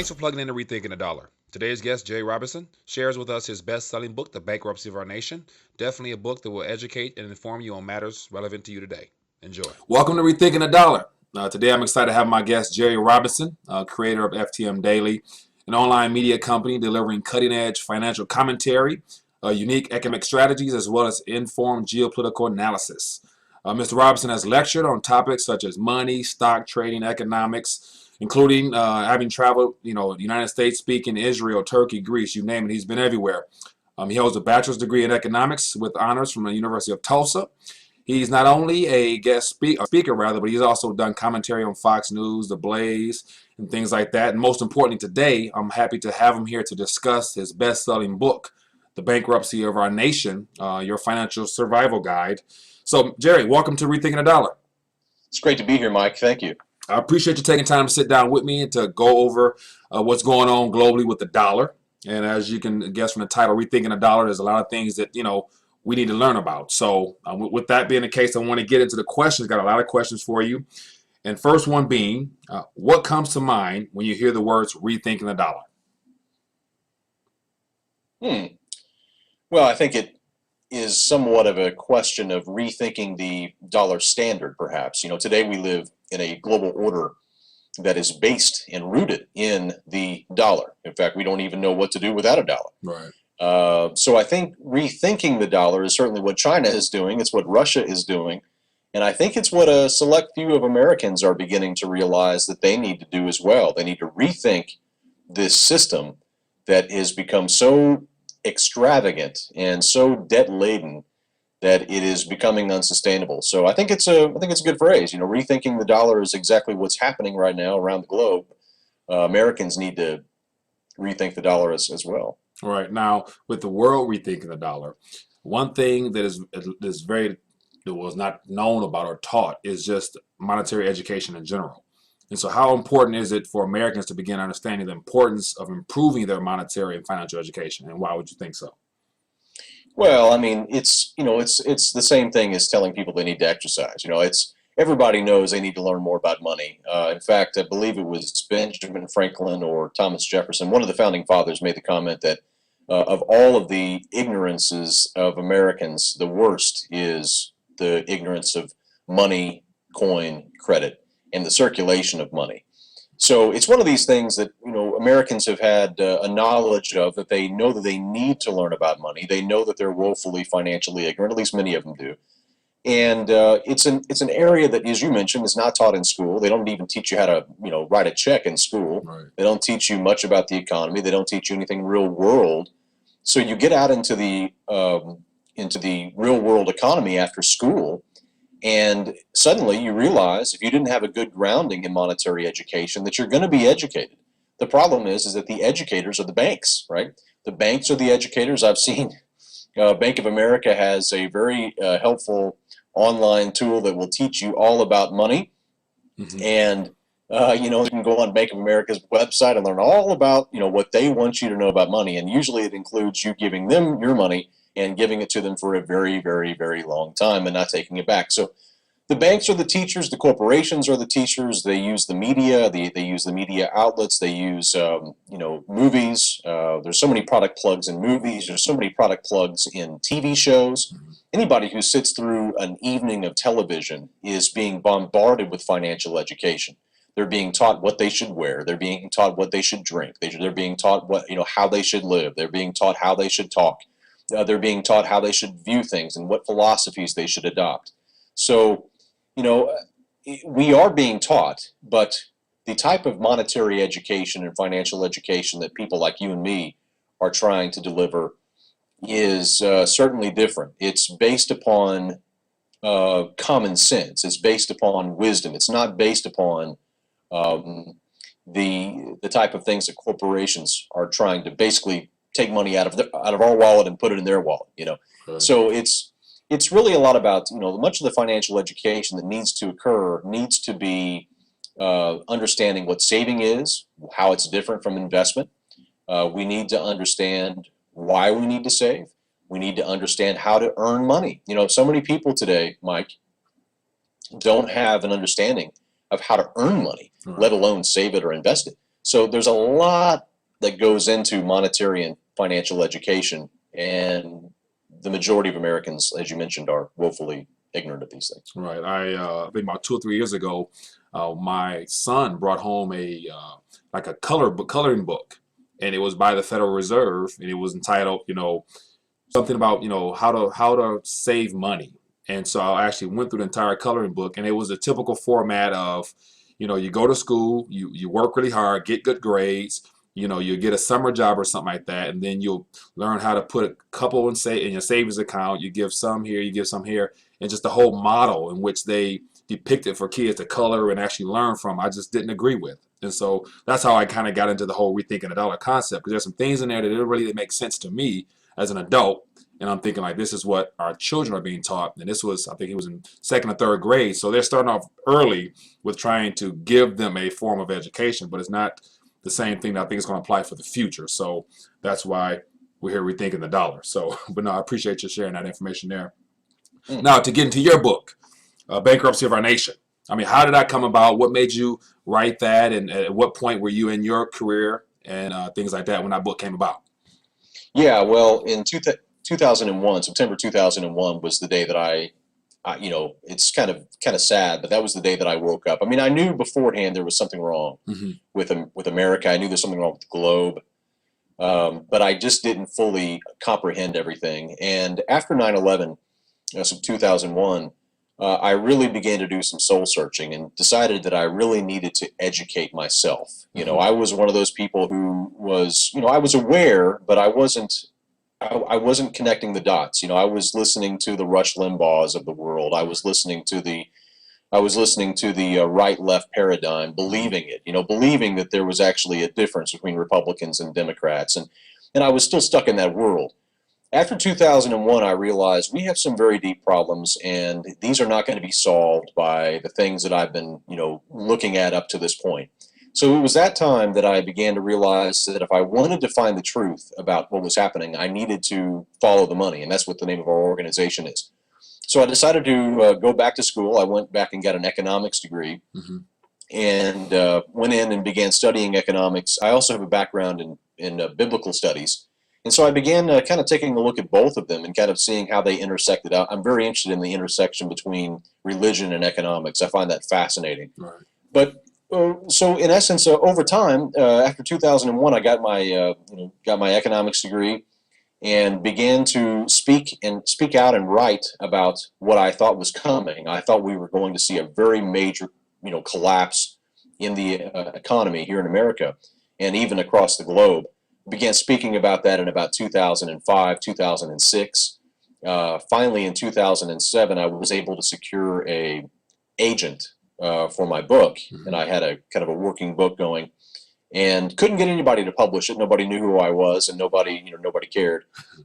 Thanks for plugging in to Rethinking the Dollar. Today's guest, Jerry Robinson, shares with us his best-selling book, The Bankruptcy of Our Nation. Definitely a book that will educate and inform you on matters relevant to you today. Enjoy. Welcome to Rethinking the Dollar. Today I'm excited to have my guest, Jerry Robinson, creator of FTM Daily, an online media company delivering cutting-edge financial commentary, unique economic strategies, as well as informed geopolitical analysis. Mr. Robinson has lectured on topics such as money, stock trading, economics, including having traveled, the United States, speaking Israel, Turkey, Greece, you name it. He's been everywhere. He holds a bachelor's degree in economics with honors from the University of Tulsa. He's not only a guest speaker, but he's also done commentary on Fox News, The Blaze, and things like that. And most importantly, today, I'm happy to have him here to discuss his best-selling book, The Bankruptcy of Our Nation, Your Financial Survival Guide. So, Jerry, welcome to Rethinking the Dollar. It's great to be here, Mike. Thank you. I appreciate you taking time to sit down with me and to go over what's going on globally with the dollar. And as you can guess from the title, Rethinking the Dollar, there's a lot of things that, we need to learn about. So with that being the case, I want to get into the questions. Got a lot of questions for you. And first one being, what comes to mind when you hear the words rethinking the dollar? Well, I think it is somewhat of a question of rethinking the dollar standard, perhaps. Today we live in a global order that is based and rooted in the dollar. In fact, we don't even know what to do without a dollar. Right. So I think rethinking the dollar is certainly what China is doing. It's what Russia is doing. And I think it's what a select few of Americans are beginning to realize that they need to do as well. They need to rethink this system that has become so extravagant and so debt-laden that it is becoming unsustainable. So I think it's a good phrase. Rethinking the dollar is exactly what's happening right now around the globe. Americans need to rethink the dollar as well. All right. Now, with the world rethinking the dollar, one thing that was not known about or taught is just monetary education in general. And so how important is it for Americans to begin understanding the importance of improving their monetary and financial education? And why would you think so? Well, I mean, it's the same thing as telling people they need to exercise. Everybody knows they need to learn more about money. In fact, I believe it was Benjamin Franklin or Thomas Jefferson, one of the founding fathers, made the comment that of all of the ignorances of Americans, the worst is the ignorance of money, coin, credit, and the circulation of money. So it's one of these things that Americans have had a knowledge of, that they know that they need to learn about money. They know that they're woefully financially ignorant. At least many of them do. And it's an area that, as you mentioned, is not taught in school. They don't even teach you how to write a check in school. Right. They don't teach you much about the economy. They don't teach you anything real world. So you get out into the real world economy after school, and suddenly you realize, if you didn't have a good grounding in monetary education, that you're going to be educated. The problem is that the educators are the banks, right? The banks are the educators. I've seen Bank of America has a very helpful online tool that will teach you all about money. Mm-hmm. And you can go on Bank of America's website and learn all about what they want you to know about money. And usually it includes you giving them your money and giving it to them for a very, very, very long time and not taking it back. So the banks are the teachers, the corporations are the teachers. They use the media, they use the media outlets, they use movies. There's so many product plugs in movies. There's so many product plugs in TV shows. Anybody who sits through an evening of television is being bombarded with financial education. They're being taught what they should wear. They're being taught what they should drink. They're being taught how they should live. They're being taught how they should talk. They're being taught how they should view things and what philosophies they should adopt. So, we are being taught, but the type of monetary education and financial education that people like you and me are trying to deliver is certainly different. It's based upon common sense. It's based upon wisdom. It's not based upon the type of things that corporations are trying to basically take money out of our wallet and put it in their wallet. Right. So it's really a lot about much of the financial education that needs to occur needs to be understanding what saving is, how it's different from investment. We need to understand why we need to save. We need to understand how to earn money. So many people today, Mike, don't have an understanding of how to earn money, let alone save it or invest it. So there's a lot that goes into monetary and financial education, and the majority of Americans, as you mentioned, are woefully ignorant of these things. Right. I think about 2 or 3 years ago, my son brought home a like a coloring book, and it was by the Federal Reserve, and it was entitled, something about, how to save money. And so I actually went through the entire coloring book, and it was a typical format of, you go to school, you work really hard, get good grades, you get a summer job or something like that, and then you'll learn how to put a couple in your savings account. You give some here, you give some here, and just the whole model in which they depicted for kids to color and actually learn from, I just didn't agree with. And so that's how I kind of got into the whole rethinking the dollar concept, because there's some things in there that didn't really make sense to me as an adult. And I'm thinking, like, this is what our children are being taught. And this was, I think it was in second or third grade. So they're starting off early with trying to give them a form of education, but it's not the same thing that I think is going to apply for the future. So that's why we're here rethinking the dollar. So, but no, I appreciate you sharing that information there. Now, to get into your book, Bankruptcy of Our Nation. I mean, how did that come about? What made you write that? And at what point were you in your career and things like that when that book came about? Yeah, well, in 2001, September 2001 was the day that it's kind of sad, but that was the day that I woke up. I mean, I knew beforehand there was something wrong with America. I knew there's something wrong with the globe, but I just didn't fully comprehend everything. And after 9/11, so 2001, I really began to do some soul searching and decided that I really needed to educate myself. I was one of those people who was, I was aware, but I wasn't connecting the dots. I was listening to the Rush Limbaughs of the world. I was listening to the right-left paradigm, believing it. Believing that there was actually a difference between Republicans and Democrats, and I was still stuck in that world. After 2001, I realized we have some very deep problems, and these are not going to be solved by the things that I've been, looking at up to this point. So it was that time that I began to realize that if I wanted to find the truth about what was happening, I needed to follow the money, and that's what the name of our organization is. So I decided to go back to school. I went back and got an economics degree, and went in and began studying economics. I also have a background in biblical studies. And so I began kind of taking a look at both of them and kind of seeing how they intersected. I'm very interested in the intersection between religion and economics. I find that fascinating. Right. But so in essence, over time, after 2001, I got my economics degree and began to speak out and write about what I thought was coming. I thought we were going to see a very major, collapse in the economy here in America and even across the globe. Began speaking about that in about 2005, 2006. Finally, in 2007, I was able to secure a agent for my book, and I had a kind of a working book going, and couldn't get anybody to publish it. Nobody knew who I was, and nobody cared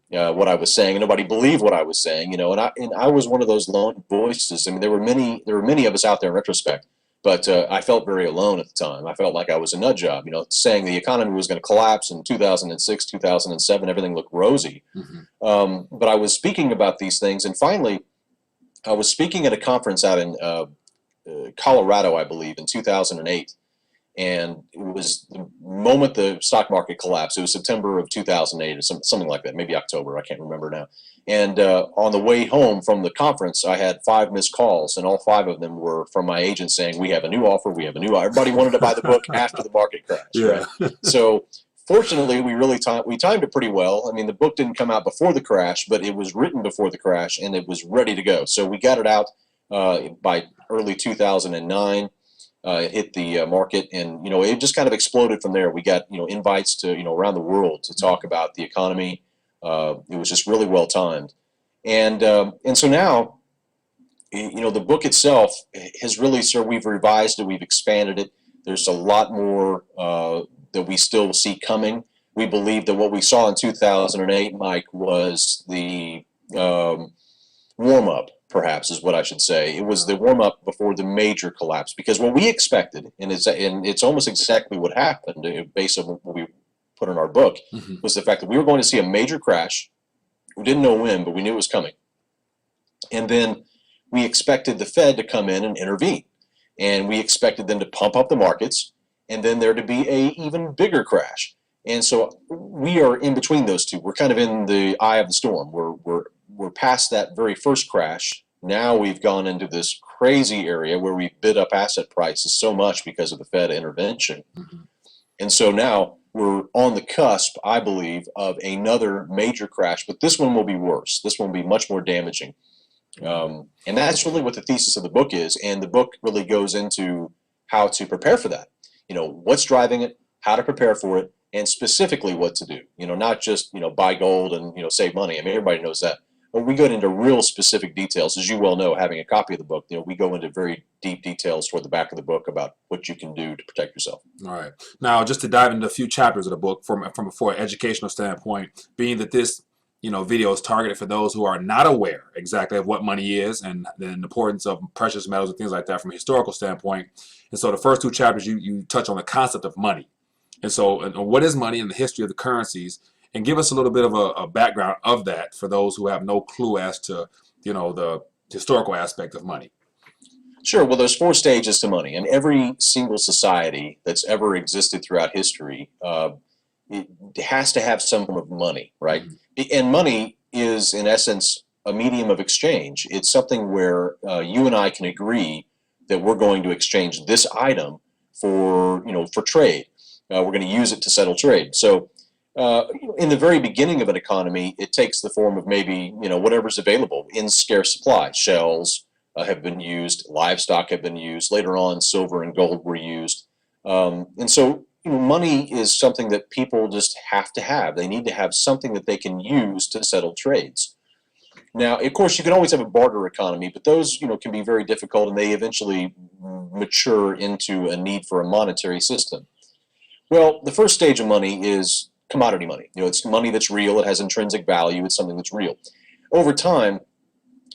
what I was saying, and nobody believed what I was saying, and I was one of those lone voices. I mean, there were many of us out there in retrospect. But I felt very alone at the time. I felt like I was a nut job, saying the economy was going to collapse in 2006, 2007. Everything looked rosy. But I was speaking about these things. And finally, I was speaking at a conference out in Colorado, I believe, in 2008. And it was the moment the stock market collapsed. It was September of 2008 or something like that, maybe October. I can't remember now. And on the way home from the conference, I had 5 missed calls, and all 5 of them were from my agent saying, "We have a new offer. We have a new offer." Everybody wanted to buy the book after the market crashed. Yeah. Right? So fortunately, we timed it pretty well. I mean, the book didn't come out before the crash, but it was written before the crash, and it was ready to go. So we got it out by early 2009. It hit the market, and it just kind of exploded from there. We got invites to around the world to talk about the economy. It was just really well timed, and so now, the book itself has really, sir, we've revised it, we've expanded it. There's a lot more that we still see coming. We believe that what we saw in 2008, Mike, was the warm up. Perhaps is what I should say. It was the warm up before the major collapse, because what we expected, and it's almost exactly what happened based on what we put in our book, was the fact that we were going to see a major crash. We didn't know when, but we knew it was coming. And then we expected the Fed to come in and intervene, and we expected them to pump up the markets, and then there to be a even bigger crash. And so we are in between those two. We're kind of in the eye of the storm. We're past that very first crash. Now we've gone into this crazy area where we bid up asset prices so much because of the Fed intervention. Mhm. And so now we're on the cusp, I believe, of another major crash, but this one will be worse. This one will be much more damaging. And that's really what the thesis of the book is. And the book really goes into how to prepare for that. What's driving it, how to prepare for it, and specifically what to do. Not just, buy gold and, save money. I mean, everybody knows that. But we go into real specific details. As you well know, having a copy of the book, we go into very deep details toward the back of the book about what you can do to protect yourself. All right. Now, just to dive into a few chapters of the book from an educational standpoint, being that this video is targeted for those who are not aware exactly of what money is and the importance of precious metals and things like that from a historical standpoint. And so the first two chapters, you touch on the concept of money. And so what is money and the history of the currencies, and give us a little bit of a background of that for those who have no clue as to, the historical aspect of money. Sure. Well, there's 4 stages to money, and every single society that's ever existed throughout history it has to have some form of money, right? Mm-hmm. And money is, in essence, a medium of exchange. It's something where you and I can agree that we're going to exchange this item for trade. We're going to use it to settle trade. So in the very beginning of an economy, it takes the form of maybe, whatever's available in scarce supply. Shells have been used, livestock have been used. Later on, silver and gold were used. And so money is something that people just have to have. They need to have something that they can use to settle trades. Now, of course, you can always have a barter economy, but those, can be very difficult, and they eventually mature into a need for a monetary system. Well, the first stage of money is commodity money. It's money that's real. It has intrinsic value. It's something that's real. Over time,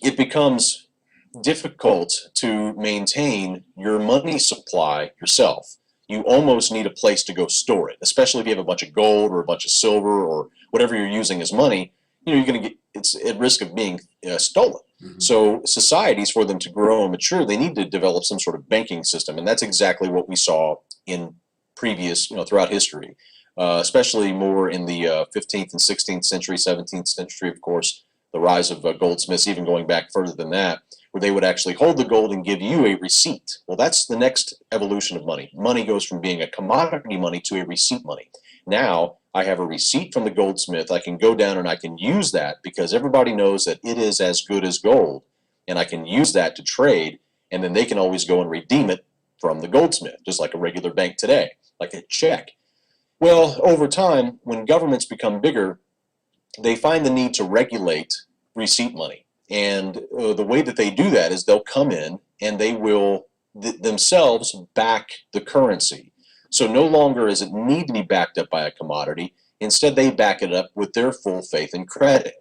it becomes difficult to maintain your money supply yourself. You almost need a place to go store it, especially if you have a bunch of gold or a bunch of silver or whatever you're using as money. You're going to get, it's at risk of being stolen. Mm-hmm. So societies, for them to grow and mature, they need to develop some sort of banking system, and that's exactly what we saw in previous, throughout history, especially more in the 15th and 16th century, 17th century, of course, the rise of goldsmiths, even going back further than that, where they would actually hold the gold and give you a receipt. Well, that's the next evolution of money. Money goes from being a commodity money to a receipt money. Now, I have a receipt from the goldsmith. I can go down and I can use that because everybody knows that it is as good as gold, and I can use that to trade, and then they can always go and redeem it from the goldsmith, just like a regular bank today, like a check. Well, over time, when governments become bigger, they find the need to regulate receipt money. And the way that they do that is they'll come in and they will themselves back the currency. So no longer does it need to be backed up by a commodity. Instead, they back it up with their full faith and credit.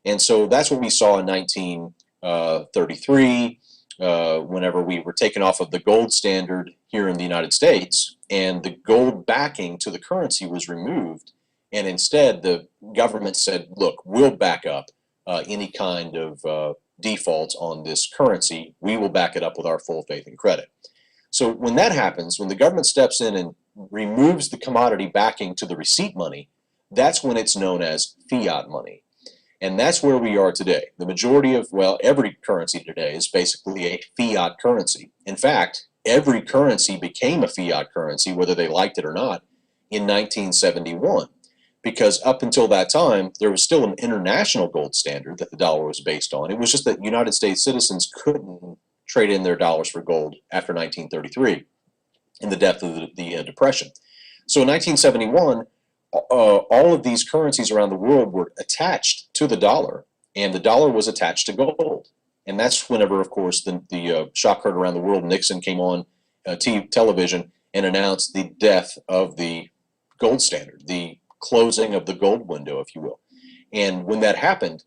And so that's what we saw in 1933, whenever we were taken off of the gold standard here in the United States, and the gold backing to the currency was removed. And instead, the government said, look, we'll back up any kind of defaults on this currency. We will back it up with our full faith and credit. So when that happens, when the government steps in and removes the commodity backing to the receipt money, that's when it's known as fiat money. And that's where we are today. The majority of, well, every currency today is basically a fiat currency. In fact, every currency became a fiat currency, whether they liked it or not, in 1971. Because up until that time, there was still an international gold standard that the dollar was based on. It was just that United States citizens couldn't trade in their dollars for gold after 1933 in the depth of the Depression. So in 1971, all of these currencies around the world were attached to the dollar, and the dollar was attached to gold. And that's whenever, of course, the shock heard around the world. Nixon came on television and announced the death of the gold standard, the closing of the gold window, if you will. And when that happened,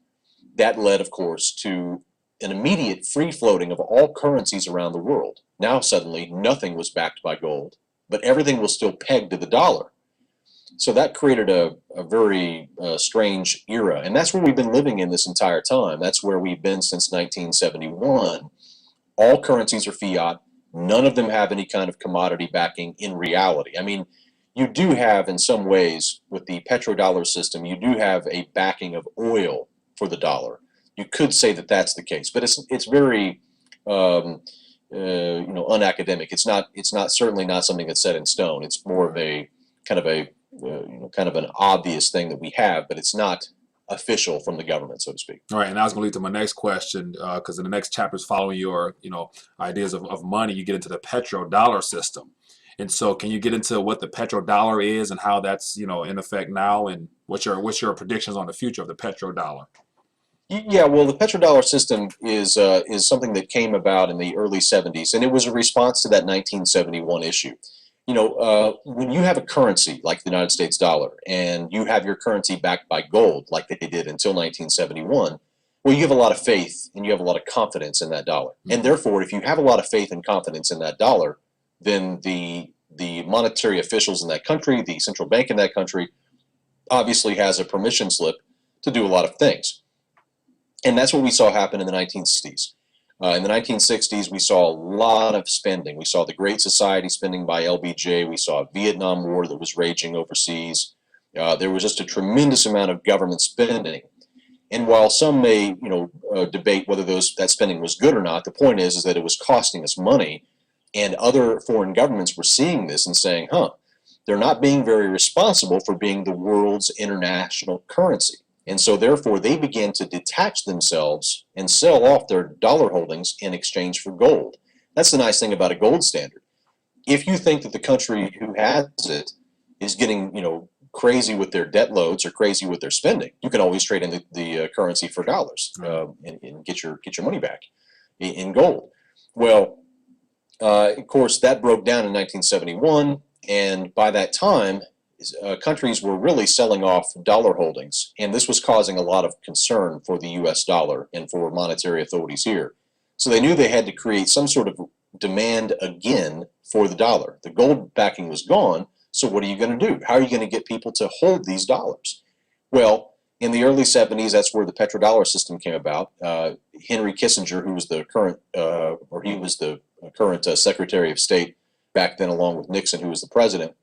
that led, of course, to an immediate free floating of all currencies around the world. Now suddenly nothing was backed by gold, but everything was still pegged to the dollar. So that created a very strange era, and that's where we've been living in this entire time. That's where we've been since 1971. All currencies are fiat. None of them have any kind of commodity backing in reality. I mean, you do have, in some ways, with the petrodollar system, you do have a backing of oil for the dollar. You could say that that's the case, but it's very unacademic. It's not certainly not something that's set in stone. It's more of a kind of a kind of an obvious thing that we have, but it's not official from the government, so to speak. All right, and I was going to lead to my next question, because in the next chapters following your, ideas of money, you get into the petrodollar system. And so, can you get into what the petrodollar is and how that's, in effect now, and what's your predictions on the future of the petrodollar? Yeah, well, the petrodollar system is something that came about in the early 70s, and it was a response to that 1971 issue. When you have a currency like the United States dollar, and you have your currency backed by gold, like they did until 1971, well, you have a lot of faith and you have a lot of confidence in that dollar. And therefore, if you have a lot of faith and confidence in that dollar, then the monetary officials in that country, the central bank in that country, obviously has a permission slip to do a lot of things. And that's what we saw happen in the 1960s. In the 1960s, we saw a lot of spending. We saw the Great Society spending by LBJ. We saw a Vietnam War that was raging overseas. There was just a tremendous amount of government spending. And while some may, debate whether that spending was good or not, the point is that it was costing us money. And other foreign governments were seeing this and saying, they're not being very responsible for being the world's international currency. And so therefore they began to detach themselves and sell off their dollar holdings in exchange for gold. That's the nice thing about a gold standard. If you think that the country who has it is getting, crazy with their debt loads or crazy with their spending, you can always trade in the currency for dollars and get your money back in gold. Well, of course, that broke down in 1971, and by that time, countries were really selling off dollar holdings, and this was causing a lot of concern for the U.S. dollar and for monetary authorities here. So they knew they had to create some sort of demand again for the dollar. The gold backing was gone, so what are you going to do? How are you going to get people to hold these dollars? Well, in the early 70s, that's where the petrodollar system came about. Henry Kissinger, who was the current Secretary of State back then, along with Nixon, who was the president,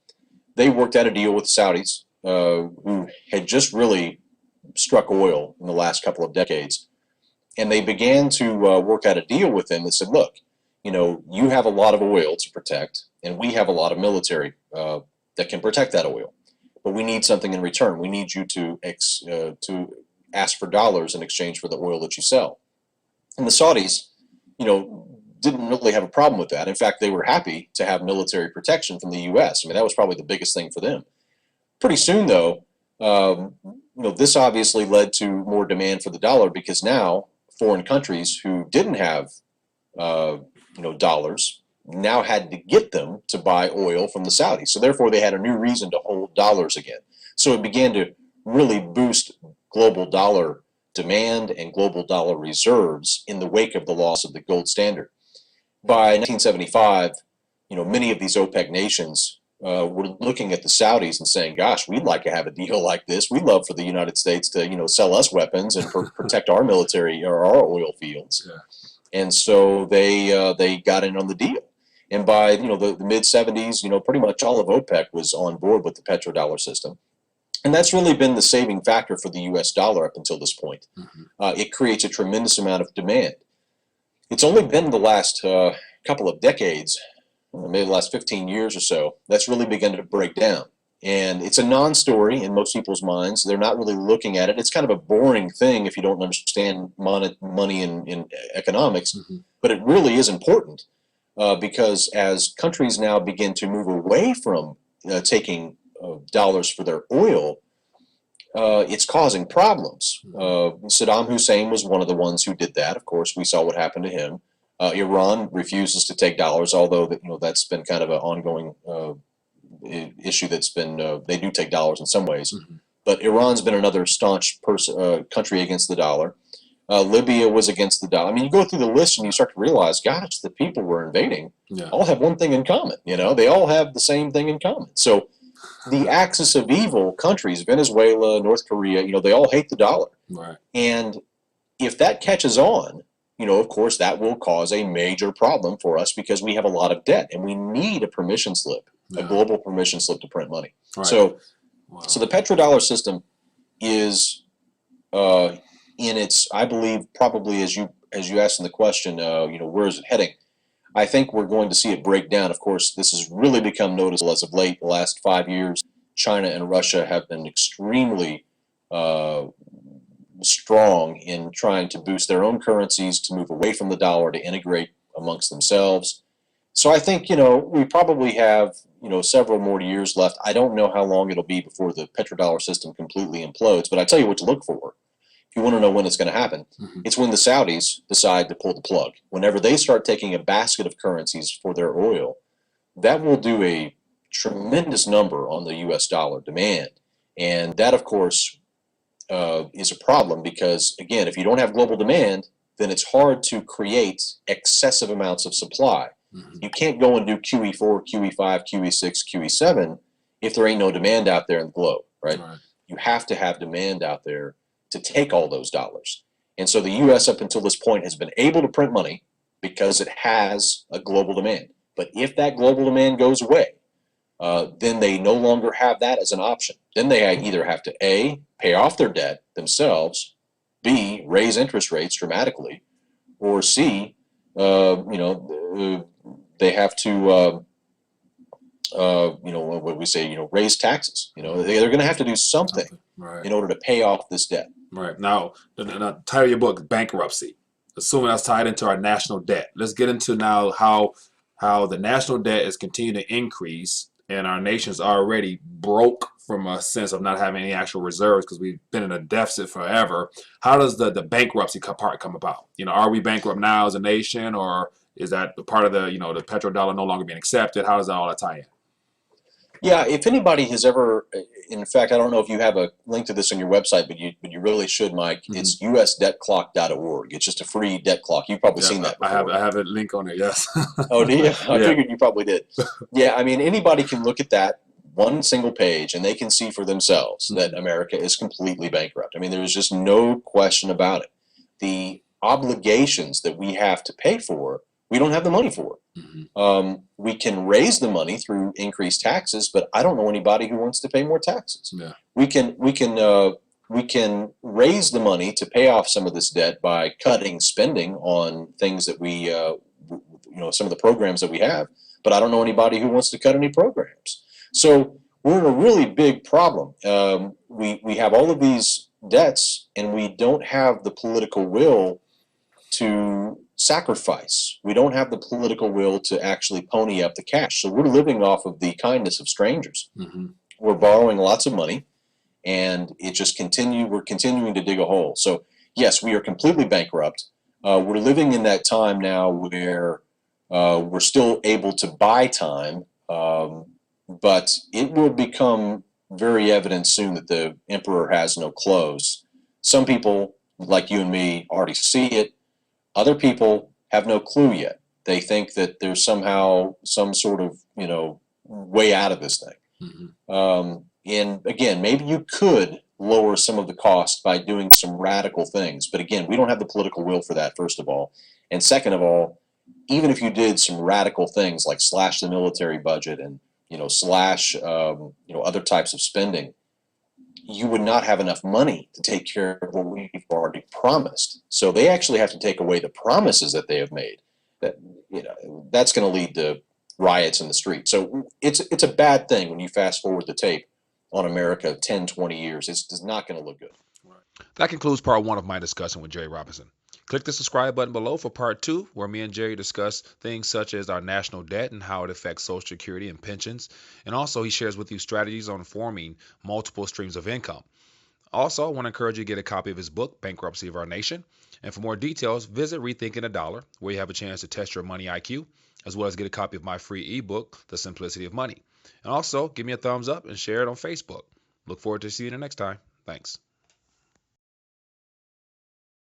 they worked out a deal with the Saudis, who had just really struck oil in the last couple of decades. And they began to work out a deal with them that said, look, you have a lot of oil to protect, and we have a lot of military that can protect that oil. But we need something in return. We need you to ask for dollars in exchange for the oil that you sell. And the Saudis, didn't really have a problem with that. In fact, they were happy to have military protection from the U.S. I mean, that was probably the biggest thing for them. Pretty soon, though, this obviously led to more demand for the dollar, because now foreign countries who didn't have, dollars now had to get them to buy oil from the Saudis. So therefore, they had a new reason to hold dollars again. So it began to really boost global dollar demand and global dollar reserves in the wake of the loss of the gold standard. By 1975, many of these OPEC nations were looking at the Saudis and saying, gosh, we'd like to have a deal like this. We'd love for the United States to, sell us weapons and protect our military or our oil fields. Yeah. And so they got in on the deal. And by, the mid-70s, pretty much all of OPEC was on board with the petrodollar system. And that's really been the saving factor for the U.S. dollar up until this point. Mm-hmm. It creates a tremendous amount of demand. It's only been the last couple of decades, maybe the last 15 years or so, that's really begun to break down. And it's a non-story in most people's minds. They're not really looking at it. It's kind of a boring thing if you don't understand money in economics. Mm-hmm. But it really is important because as countries now begin to move away from taking dollars for their oil, it's causing problems. Saddam Hussein was one of the ones who did that. Of course, we saw what happened to him. Iran refuses to take dollars, although that's been kind of an ongoing issue. That's been they do take dollars in some ways, mm-hmm. But Iran's been another staunch country against the dollar. Libya was against the dollar. I mean, you go through the list and you start to realize, gosh, the people we're invading all have one thing in common. They all have the same thing in common. So the axis of evil countries, Venezuela, North Korea, they all hate the dollar. Right. And if that catches on, of course, that will cause a major problem for us because we have a lot of debt and we need a permission slip, a global permission slip to print money. Right. So the petrodollar system is in its, I believe, probably as you asked in the question, where is it heading? I think we're going to see it break down. Of course, this has really become noticeable as of late. The last 5 years, China and Russia have been extremely strong in trying to boost their own currencies, to move away from the dollar, to integrate amongst themselves. So I think, we probably have, several more years left. I don't know how long it'll be before the petrodollar system completely implodes, but I tell you what to look for. If you want to know when it's going to happen, it's when the Saudis decide to pull the plug. Whenever they start taking a basket of currencies for their oil, that will do a tremendous number on the U.S. dollar demand. And that, of course, is a problem because, again, if you don't have global demand, then it's hard to create excessive amounts of supply. You can't go and do QE4, QE5, QE6, QE7 if there ain't no demand out there in the globe, right? You have to have demand out there to take all those dollars. And so the U.S. up until this point has been able to print money because it has a global demand. But if that global demand goes away, then they no longer have that as an option. Then they either have to A, pay off their debt themselves, B, raise interest rates dramatically, or C, they have to, what we say, raise taxes. They're going to have to do something in order to pay off this debt. Right. Now, the title of your book, Bankruptcy, assuming that's tied into our national debt. Let's get into now how the national debt is continuing to increase, and our nation's already broke from a sense of not having any actual reserves because we've been in a deficit forever. How does the bankruptcy part come about? Are we bankrupt now as a nation, or is that part of the the petrodollar no longer being accepted? How does that all tie in? Yeah, if anybody has ever, in fact, I don't know if you have a link to this on your website, but you really should, Mike. It's usdebtclock.org. It's just a free debt clock. You've probably seen that before. I have a link on it, yes. Oh, do you? I figured you probably did. Yeah, I mean, anybody can look at that one single page and they can see for themselves that America is completely bankrupt. I mean, there's just no question about it. The obligations that we have to pay for, we don't have the money for. We can raise the money through increased taxes, but I don't know anybody who wants to pay more taxes. We can raise the money to pay off some of this debt by cutting spending on things that we, some of the programs that we have, but I don't know anybody who wants to cut any programs. So we're in a really big problem. We have all of these debts, and we don't have the political will to sacrifice. We don't have the political will to actually pony up the cash. So we're living off of the kindness of strangers. We're borrowing lots of money, and we're continuing to dig a hole. So yes, we are completely bankrupt. We're living in that time now where we're still able to buy time, but it will become very evident soon that the emperor has no clothes. Some people, like you and me, already see it. Other people have no clue yet. They think that there's somehow some sort of, way out of this thing. And again, maybe you could lower some of the cost by doing some radical things. But again, we don't have the political will for that, first of all. And second of all, even if you did some radical things like slash the military budget and, slash, other types of spending, you would not have enough money to take care of what we've already promised. So they actually have to take away the promises that they have made. That's going to lead to riots in the street. So it's a bad thing when you fast forward the tape on America 10, 20 years. It's not going to look good. That concludes part 1 of my discussion with Jerry Robinson. Click the subscribe button below for part 2, where me and Jerry discuss things such as our national debt and how it affects Social Security and pensions. And also, he shares with you strategies on forming multiple streams of income. Also, I want to encourage you to get a copy of his book, Bankruptcy of Our Nation. And for more details, visit Rethinking a Dollar, where you have a chance to test your money IQ, as well as get a copy of my free ebook, The Simplicity of Money. And also, give me a thumbs up and share it on Facebook. Look forward to seeing you next time. Thanks.